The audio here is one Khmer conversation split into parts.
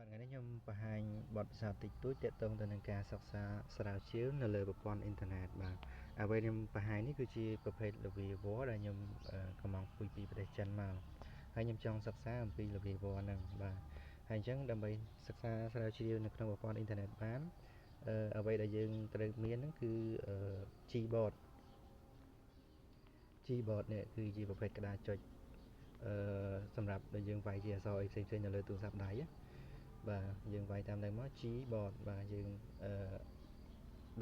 ថ្ងៃនេះខ្ញុំបង្ហាញបទពិសោធន៍តិចតួចទាក់ទងទៅនឹងការសិក្សាស្រាវជ្រាវនៅលើប្រព័ន្ធអ៊ីនធឺណិតបាទអ្វីខ្ញុំបង្ហាញនេះគឺជាប្រភេទល្វីវ័រដែលខ្ញុំកំងពុយពីប្រទេសចិនមកហើយខ្ញុំចង់សិក្សាអំពីល្វីវ័រហ្នឹងបាទហើយអញ្ចឹងដើម្បីសិក្សាស្រាវជ្រាវនៅក្នុងប្រព័ន្ធអ៊ីនធឺណិតបានអ្វីដែលយើងត្រូវមានហ្នឹងគឺ Gboard នេះគឺជាប្រភេទក្តារចុចសម្រាប់ដែលយើងវាយជាអក្សរអីផ្សេងៗនៅលើទូរស័ព្ទដៃបាទយើងវាយតាមនឹងមក Gboard បាទយើង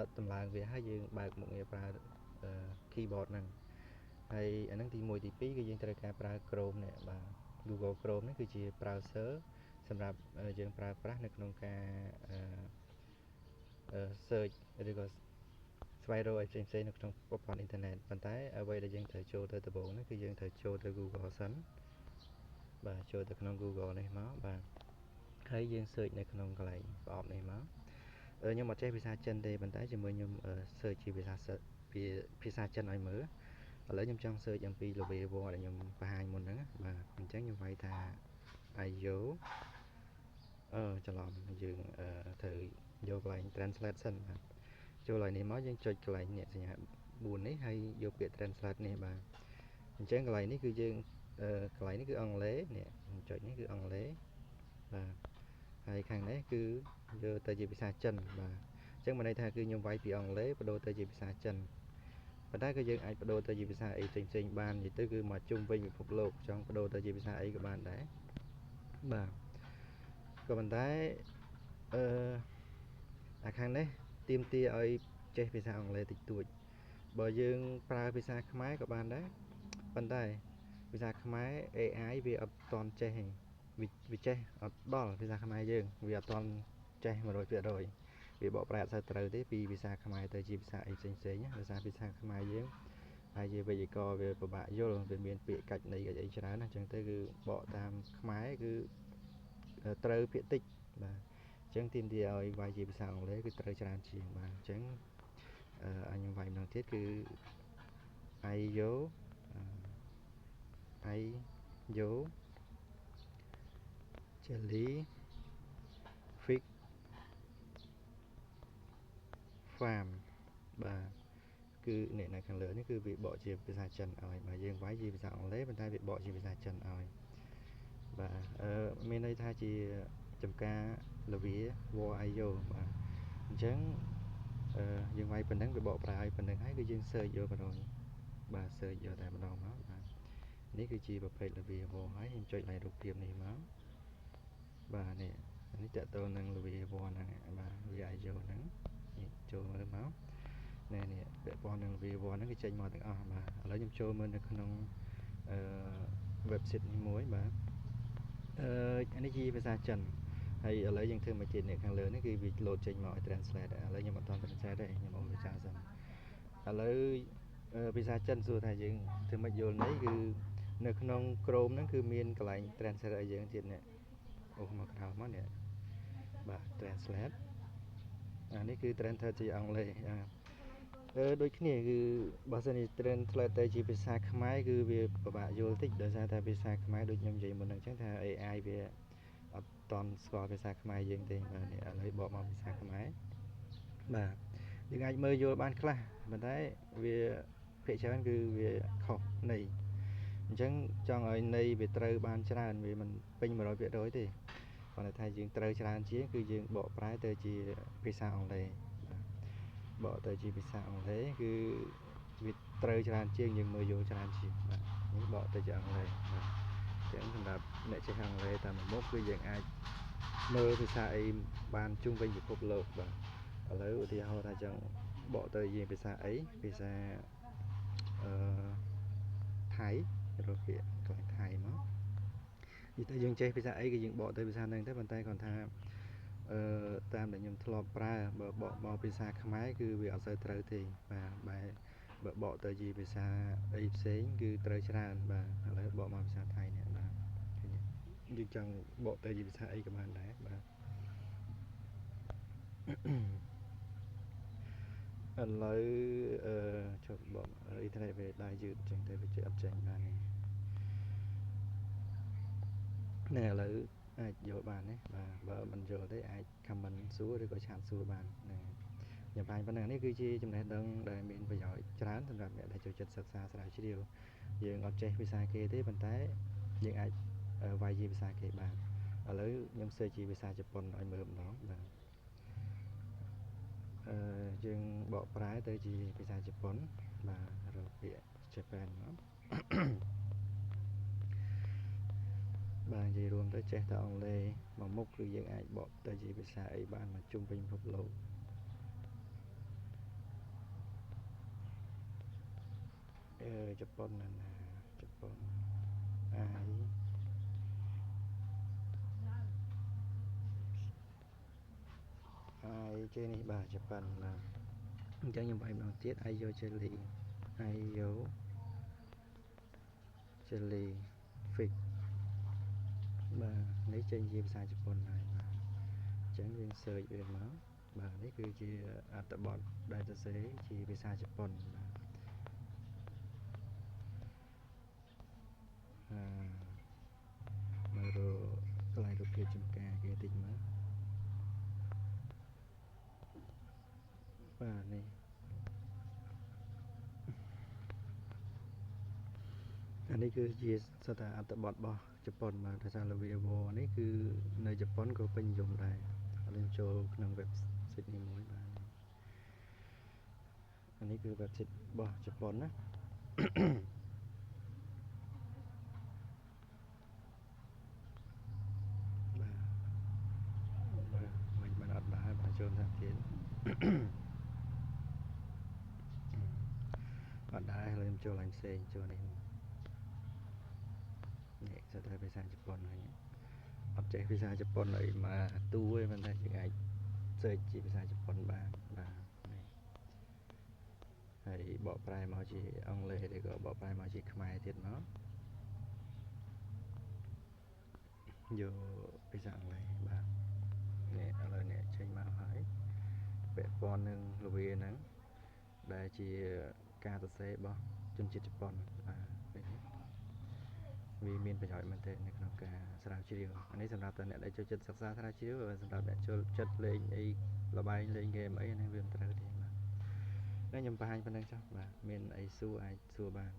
ដុតតម្លើងវាហើយយើងបើកមុខងារប្រើ keyboard ហ្នឹងហើយអាហ្នឹងទី1ទី2គឺយើងត្រូវការប្រើ Chrome នេះបាទ Google Chrome នេះគឺជា browser សម្រាប់យើងប្រើប្រាស់នៅក្នុងការsearch ឬក៏ស្វែងរកអីផ្សេងៗនៅក្នុងប្រព័ន្ធអ៊ីនធឺណិតប៉ុន្តែអ្វីដែលយើងត្រូវចូលទៅដំបូងហ្នឹងគឺយើងត្រូវចូលទៅ Google សិនបាទចូលទៅក្នុង Google នេះមកបាទហើយយើង search នៅក្នុងកន្លែងប្រអប់នេះមកខ្ញុំអត់ចេះភាសាចិនទេប៉ុន្តែជាមួយខ្ញុំ search ជាភាសាចិនឲ្យមើលឥឡូវខ្ញុំចង់ search អំពីល្វីវ័រដែលខ្ញុំបង្ហាញមុនហ្នឹងបាទអញ្ចឹងខ្ញុំវាយថា IO ច្រឡំយើងត្រូវយកកន្លែង translate សិនបាទចូលកន្លែងនេះមកយើងចុចកន្លែងនេះសញ្ញា4នេះហើយយកពាក្យ translate នេះបាទអញ្ចឹងកន្លែងនេះគឺយើងកន្លែងនេះគឺអង់គ្លេសនេះចុចនេះគឺអង់គ្លេសបាទហើយខាងនេះគឺយកទៅជាភាសាចិនបាទអញ្ចឹងមានន័យថាគឺខ្ញុំវាយពីអង់គ្លេសបដូរទៅជាភាសាចិនប៉ុន្តែក៏យើងអាចបដូរទៅជាភាសាអីផ្សេងៗបាននិយាយទៅគឺមកជុំវិញពិភពលោកចង់បដូរទៅជាភាសាអីក៏បានដែរបាទក៏ប៉ុន្តែខាងនេះទាមទារឲ្យចេះភាសាអង់គ្លេសតិចតួចបើយើងប្រើភាសាខ្មែរក៏បានដែរប៉ុន្តែភាសាខ្មែរ AI វាអត់តន់ចេះទេវាចេះអត់ដល់ភាសាខ្មែរយើងវាអត់តន់ចេះ 100% វាបកប្រែអត់សូវត្រូវទេពីភាសាខ្មែរទៅជាភាសាអីផ្សេងៗភាសាខ្មែរយើងហើយជាវេយ្យាករណ៍វាពិបាកយល់វាមានពាក្យកាច់ន័យអីច្រើនណាអញ្ចឹងទៅគឺបកតាមខ្មែរគឺត្រូវពាក្យតិចបាទអញ្ចឹងទាមទារឲ្យវាយជាភាសាអង់គ្លេសគឺត្រូវច្រើនជាងបាទអញ្ចឹងខ្ញុំវាយម្ដងទៀតគឺ IO jelly fig farm បាទគឺអ្នកនៅខាងលើនេះគឺវាបកជាភាសាចិនឲ្យបាទយើងវាយជាភាសាអង់គ្លេសប៉ុន្តែវាបកជាភាសាចិនឲ្យបាទមានន័យថាជាចំការល្វីវ័រ IO បាទអញ្ចឹងយើងវាយប៉ុណ្ណឹងវាបកប្រែឲ្យប៉ុណ្ណឹងហើយគឺយើង search យកបណ្ដោយបាទ search យកតែម្ដងមកបាទនេះគឺជាប្រភេទល្វីវ័រហើយខ្ញុំចុចឡើងរូបភាពនេះមកបាទនេះតើតើនឹងល្វីវ័រហ្នឹងបាទវា IO ហ្នឹងនេះចូលមើលមកនេះពាក់ព័ន្ធនឹងល្វីវ័រហ្នឹងគេចេញមកទាំងអស់បាទឥឡូវខ្ញុំចូលមើលនៅក្នុងwebsite នេះមួយបាទនេះជាភាសាចិនហើយឥឡូវយើងធ្វើមកទៀតនេះខាងលើនេះគឺវា load ចេញមកឲ្យ translate ឥឡូវខ្ញុំអត់ទាន់ translate ទេខ្ញុំអូនភាសាសិនឥឡូវភាសាចិនសួរថាយើងធ្វើម៉េចយល់ន័យគឺនៅក្នុង Chrome ហ្នឹងគឺមានកន្លែង translate ឲ្យយើងទៀតនេះអូមកក្រោមមកនេះបាទ translate នេះគឺ translate ជាអង់គ្លេសដូចគ្នាគឺបើសិនជា translate ទៅជាភាសាខ្មែរគឺវាពិបាកយល់តិចដោយសារតែភាសាខ្មែរដូចខ្ញុំនិយាយមុនហ្នឹងអញ្ចឹងថា AI វាអត់តន់ស្គាល់ភាសាខ្មែរយើងទេបាទនេះឥឡូវបកមកភាសាខ្មែរបាទយើងអាចមើលយល់បានខ្លះប៉ុន្តែវាភាគច្រើនគឺវាខុសន័យអញ្ចឹងចង់ឲ្យន័យវាត្រូវបានច្រើនវាមិនពេញ 100% ទេប៉ុន្តែថាយើងត្រូវច្រើនជាងគឺយើងបកប្រែទៅជាភាសាអង់គ្លេសបកទៅជាភាសាអង់គ្លេសគឺវាត្រូវច្រើនជាងយើងមើលយល់ច្រើនជាងបាទនេះបកទៅជាអង់គ្លេសបាទអញ្ចឹងសម្រាប់អ្នកចេះអង់គ្លេសតាមមុខគឺយើងអាចមើលភាសាអីបានជុំវិញពិភពលោកបាទឥឡូវឧទាហរណ៍ថាចង់បកទៅជាភាសាអីភាសាថៃរកពាក្យកន្លែងថៃមកនិយាយទៅយើងចេះភាសាអីគឺយើងបកទៅភាសាហ្នឹងទៅប៉ុន្តែគាត់ថាតាមដែលខ្ញុំធ្លាប់ប្រើបើបកមកភាសាខ្មែរគឺវាអត់សូវត្រូវទេបាទបែរបើបកទៅជាភាសាអីផ្សេងគឺត្រូវច្រើនបាទឥឡូវបកមកភាសាថៃនេះបាទយើងចង់បកទៅជាភាសាអីក៏បានដែរបាទឥឡូវចុះបកអ៊ីនធឺណិតវាដើរយឺតចឹងទៅវាចេះអត់ចេញបាននេះឥឡូវ អាចយល់បានទេបាទបើមិនយល់ទេអាច comment សួរឬក៏ឆាតសួរបានណាខ្ញុំបានប៉ុណ្ណឹងនេះគឺជាចំណេះដឹងដែលមានប្រយោជន៍ច្រើនសម្រាប់អ្នកដែលចូលចិត្តសិក្សាស្រាវជ្រាវយើងអត់ចេះភាសាគេទេប៉ុន្តែយើងអាចវាយជាភាសាគេបានឥឡូវខ្ញុំ search ជាភាសាជប៉ុនឲ្យមើលម្ដងបាទយើងបកប្រែទៅជាភាសាជប៉ុនបាទរកពាក្យ Japan មកបាទនិយាយរួមទៅចេះតែអង់គ្លេសមួយមុខគឺយើងអាចបកទៅជាភាសាអីបានមកជុំវិញពិភពលោកជប៉ុនណាជប៉ុនអាយជេនេះបាទជប៉ុនណាអញ្ចឹងខ្ញុំវាយម្ដងទៀតអាយយោជេលីអាយយោជេលី fix បាទនេះចេញជាភាសាជប៉ុនហើយបាទអញ្ចឹងយើង search វាមកបាទនេះគឺជាអត្ថបទដែលសរសេរជាភាសាជប៉ុនបាទមើលរកកន្លែងរូបភាពចំការគេតិចមើលបាទនេះអានេះគឺជាសតអត្ថបទរបស់ជប៉ុនបាទភាសាលាវីវនេះគឺនៅជប៉ុនក៏ពេញនិយមដែរឥឡូវចូលក្នុង website នេះមួយបាទអានេះគឺ website របស់ជប៉ុនណាបាទមិនអត់ដែរបាទចូលថាទៀតអត់ដែរហើយខ្ញុំចូលឡើងផ្សេងចូលនេះសិតតែភាសាជប៉ុនហើយអត់ចេះភាសាជប៉ុនអីមកទូទេប៉ុន្តែយើងអាច search ជាភាសាជប៉ុនបានបាទហើយបកប្រែមកជាអង់គ្លេសឬក៏បកប្រែមកជាខ្មែរទៀតមកយកភាសាអង់គ្លេសបាទនេះឥឡូវនេះចេញមកហើយពាក់ព័ន្ធនឹងល្វាហ្នឹងដែលជាការសរសេររបស់ជនជាតិជប៉ុនបាទវាមានប្រយោជន៍មែនទែននៅក្នុងការស្រាវជ្រាវអានេះសម្រាប់តែអ្នកដែលចូលចិត្តសិក្សាស្រាវជ្រាវសម្រាប់អ្នកចូលចិត្តលេងអីល្បែងលេងហ្គេមអីហ្នឹងវាមិនត្រូវទេបាទខ្ញុំបង្ហាញប៉ុណ្្នឹងចុះបាទមានអីសួរអាចសួរបាន